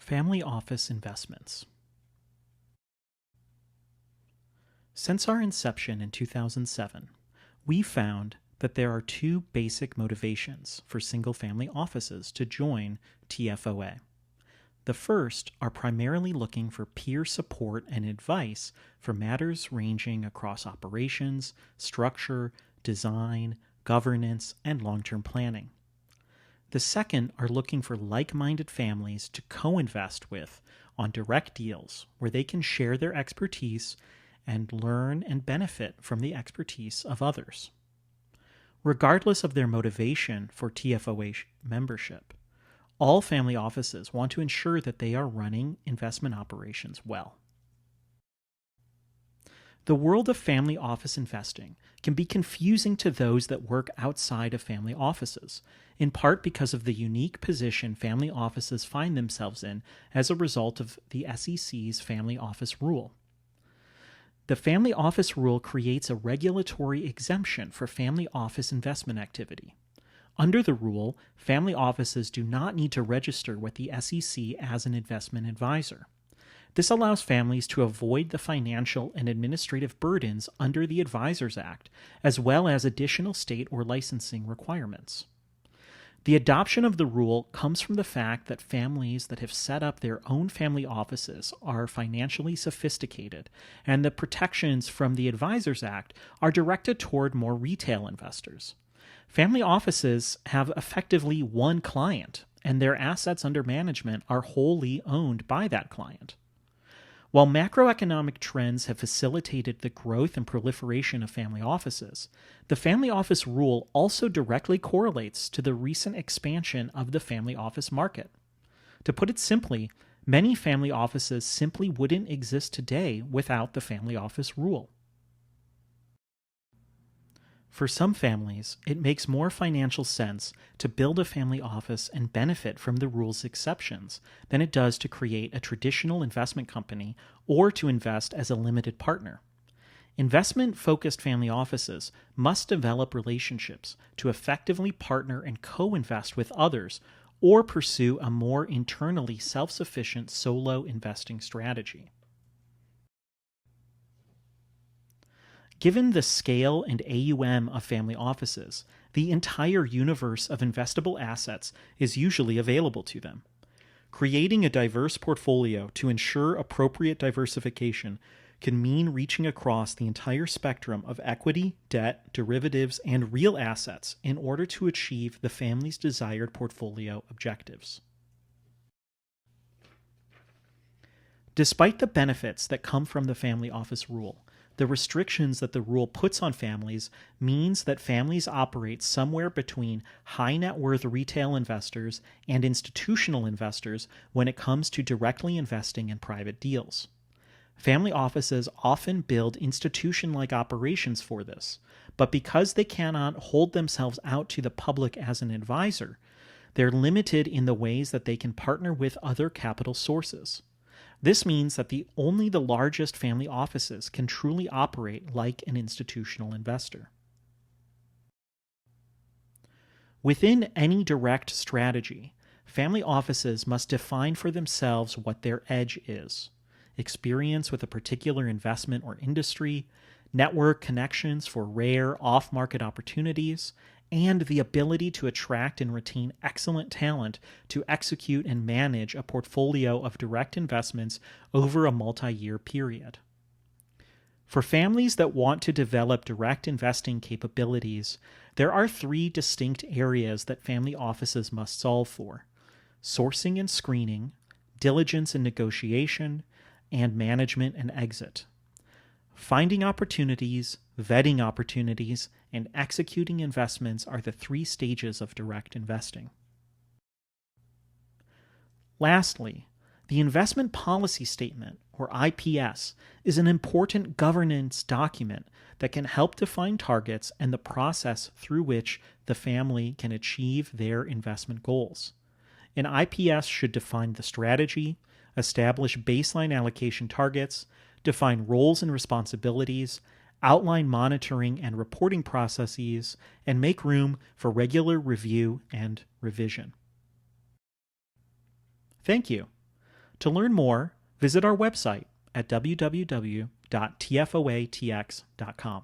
Family office investments. Since our inception in 2007, we found that there are two basic motivations for single-family offices to join TFOA. The first are primarily looking for peer support and advice for matters ranging across operations, structure, design, governance, and long-term planning. The second are looking for like-minded families to co-invest with on direct deals where they can share their expertise and learn and benefit from the expertise of others. Regardless of their motivation for TFOA membership, all family offices want to ensure that they are running investment operations well. The world of family office investing can be confusing to those that work outside of family offices, in part because of the unique position family offices find themselves in as a result of the SEC's Family Office Rule. The Family Office Rule creates a regulatory exemption for family office investment activity. Under the rule, family offices do not need to register with the SEC as an investment advisor. This allows families to avoid the financial and administrative burdens under the Advisors Act, as well as additional state or licensing requirements. The adoption of the rule comes from the fact that families that have set up their own family offices are financially sophisticated, and the protections from the Advisors Act are directed toward more retail investors. Family offices have effectively one client, and their assets under management are wholly owned by that client. While macroeconomic trends have facilitated the growth and proliferation of family offices, the Family Office Rule also directly correlates to the recent expansion of the family office market. To put it simply, many family offices simply wouldn't exist today without the Family Office Rule. For some families, it makes more financial sense to build a family office and benefit from the rule's exceptions than it does to create a traditional investment company or to invest as a limited partner. Investment-focused family offices must develop relationships to effectively partner and co-invest with others or pursue a more internally self-sufficient solo investing strategy. Given the scale and AUM of family offices, the entire universe of investable assets is usually available to them. Creating a diverse portfolio to ensure appropriate diversification can mean reaching across the entire spectrum of equity, debt, derivatives, and real assets in order to achieve the family's desired portfolio objectives. Despite the benefits that come from the Family Office Rule, the restrictions that the rule puts on families means that families operate somewhere between high net worth retail investors and institutional investors when it comes to directly investing in private deals. Family offices often build institution-like operations for this, but because they cannot hold themselves out to the public as an advisor, they're limited in the ways that they can partner with other capital sources. This means that only the largest family offices can truly operate like an institutional investor. Within any direct strategy, family offices must define for themselves what their edge is: experience with a particular investment or industry, network connections for rare off-market opportunities, and the ability to attract and retain excellent talent to execute and manage a portfolio of direct investments over a multi-year period. For families that want to develop direct investing capabilities, there are three distinct areas that family offices must solve for: sourcing and screening, diligence and negotiation, and management and exit. Finding opportunities, vetting opportunities, and executing investments are the three stages of direct investing. Lastly, the Investment Policy Statement, or IPS, is an important governance document that can help define targets and the process through which the family can achieve their investment goals. An IPS should define the strategy, establish baseline allocation targets, define roles and responsibilities, outline monitoring and reporting processes, and make room for regular review and revision. Thank you. To learn more, visit our website at www.tfoatx.com.